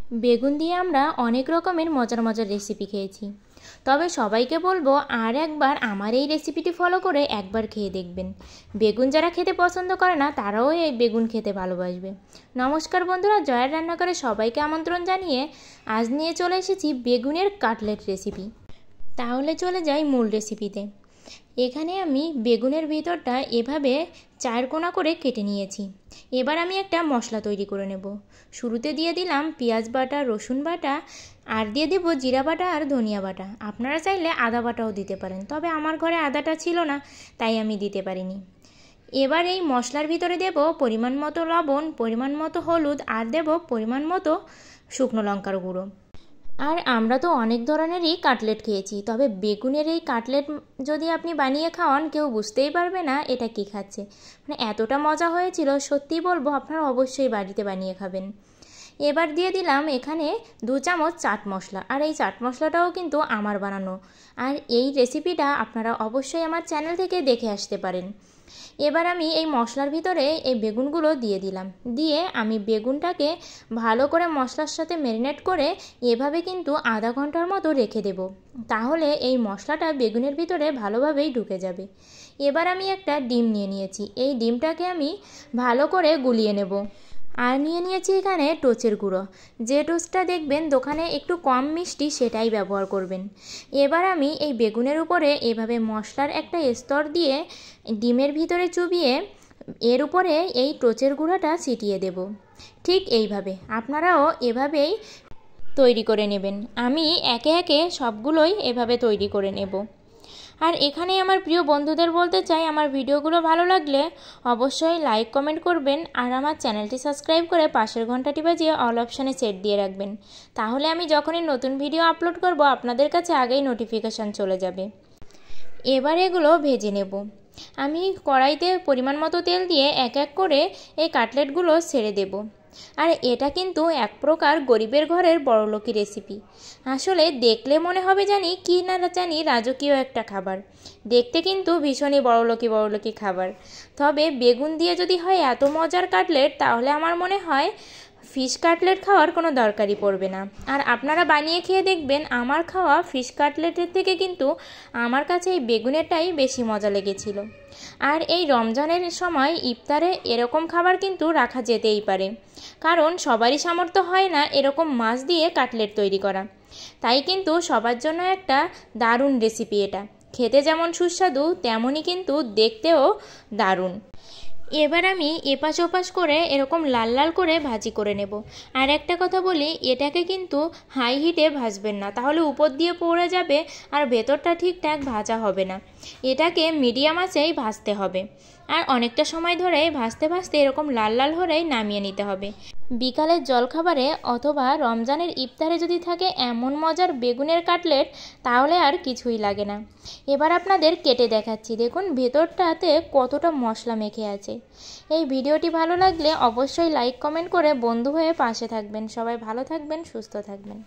বেগুন দিয়ে আমরা অনেক রকমের মজার মজার রেসিপি খেয়েছি, তবে সবাইকে বলবো আর একবার আমার এই রেসিপিটি ফলো করে একবার খেয়ে দেখবেন। বেগুন যারা খেতে পছন্দ করে না তারাও এই বেগুন খেতে ভালোবাসবে। নমস্কার বন্ধুরা, জয়ের রান্নাঘরে সবাইকে আমন্ত্রণ জানিয়ে আজ নিয়ে চলে এসেছি বেগুনের কাটলেট রেসিপি। তাহলে চলে যাই মূল রেসিপিতে। এখানে আমি বেগুনের ভিতরটা এভাবে 4 কোনা করে কেটে নিয়েছি। এবার আমি একটা মশলা তৈরি করে নেব। শুরুতে দিয়ে দিলাম পেঁয়াজ বাটা, রসুন বাটা, আর দিয়ে দেব জিরা বাটা আর ধনিয়া বাটা। আপনারা চাইলে আদা বাটাও দিতে পারেন, তবে আমার ঘরে আদাটা ছিল না তাই আমি দিতে পারিনি। এবার এই মশলার ভিতরে দেব পরিমাণ মতো লবণ, পরিমাণ মতো হলুদ, আর দেব পরিমাণ মতো শুকনো লঙ্কার গুঁড়ো। আর আমরা তো অনেক ধরনেরই কাটলেট খেয়েছি, তবে বেগুনের এই কাটলেট যদি আপনি বানিয়ে খাওয়ান কেউ বুঝতেই পারবে না এটা কি খাচ্ছে। মানে এতটা মজা হয়েছিল, সত্যিই বলবো আপনারা অবশ্যই বাড়িতে বানিয়ে খাবেন। এবার দিয়ে দিলাম এখানে 2 চামচ চাট মশলা, আর এই চাট মশলাটাও কিন্তু আমার বানানো। আর এই রেসিপিটা আপনারা অবশ্যই আমার চ্যানেল থেকে দেখে আসতে পারেন। এবার আমি এই মশলার ভিতরে এই বেগুনগুলো দিয়ে দিলাম। দিয়ে আমি বেগুনটাকে ভালো করে মশলার সাথে ম্যারিনেট করে এভাবে কিন্তু আধা ঘন্টার মতো রেখে দেব। তাহলে এই মশলাটা বেগুনের ভিতরে ভালোভাবেই ঢুকে যাবে। এবার আমি একটা ডিম নিয়ে নিয়েছি, এই ডিমটাকে আমি ভালো করে গুলিয়ে নেব। আর নিয়ে নিয়েছি এখানে টোচের গুঁড়ো, যে টোচটা দেখবেন দোকানে একটু কম মিষ্টি সেটাই ব্যবহার করবেন। এবার আমি এই বেগুনের উপরে এভাবে মশলার একটা স্তর দিয়ে ডিমের ভিতরে চুবিয়ে এর উপরে এই টোচের গুঁড়োটা ছিটিয়ে দেব। ঠিক এইভাবে আপনারাও এভাবেই তৈরি করে নেবেন। আমি একে একে সবগুলোই এভাবে তৈরি করে নেব। আর এখানে আমার প্রিয় বন্ধুদের বলতে চাই, আমার ভিডিওগুলো ভালো লাগলে অবশ্যই লাইক কমেন্ট করবেন, আর আমার চ্যানেলটি সাবস্ক্রাইব করে পাশের ঘন্টাটি বাজিয়ে অল অপশানে সেট দিয়ে রাখবেন। তাহলে আমি যখনই নতুন ভিডিও আপলোড করব আপনাদের কাছে আগেই নোটিফিকেশান চলে যাবে। এবার এগুলো ভেজে নেব। আমি কড়াইতে পরিমাণ মতো তেল দিয়ে এক এক করে এই কাটলেটগুলো ছেড়ে দেব। আর এটা কিন্তু এক প্রকার গরিবের ঘরের বড়লোকি রেসিপি। আসলে দেখলে মনে হবে কি না জানি রাজকীয় একটা খাবার, দেখতে কিন্তু ভীষণই বড়লোকি খাবার। তবে বেগুন দিয়ে যদি হয় এত মজার কাটলেট, তাহলে আমার মনে হয় ফিশ কাটলেট খাওয়ার কোনো দরকারই পড়বে না। আর আপনারা বানিয়ে খেয়ে দেখবেন, আমার খাওয়া ফিশ কাটলেটের থেকে কিন্তু আমার কাছে এই বেগুনেরটাই বেশি মজা লেগেছিল। আর এই রমজানের সময় ইফতারে এরকম খাবার কিন্তু রাখা যেতেই পারে, কারণ সবারই সামর্থ্য হয় না এরকম মাছ দিয়ে কাটলেট তৈরি করা। তাই কিন্তু সবার জন্য একটা দারুণ রেসিপি এটা। খেতে যেমন সুস্বাদু তেমনই কিন্তু দেখতেও দারুণ। এবার আমি এপাশ ওপাশ করে এরকম লাল লাল করে ভাজি করে নেব। আর একটা কথা বলি, এটাকে কিন্তু হাই হিটে ভাজবেন না, তাহলে উপর দিয়ে পড়ে যাবে আর ভেতরটা ঠিকঠাক ভাজা হবে না। এটাকে মিডিয়াম আঁচেই ভাজতে হবে। আর অনেকটা সময় ধরে ভাজতে ভাজতে এরকম লাল লাল হলেই নামিয়ে নিতে হবে। বিকালের জলখাবারে অথবা রমজানের ইফতারে যদি থাকে এমন মজার বেগুনের কাটলেট, তাহলে আর কিছুই লাগে না। এবার আপনাদের কেটে দেখাচ্ছি, দেখুন ভেতরটাতে কতটা মশলা মেখে আছে। এই ভিডিওটি ভালো লাগলে অবশ্যই লাইক কমেন্ট করে বন্ধু হয়ে পাশে থাকবেন। সবাই ভালো থাকবেন, সুস্থ থাকবেন।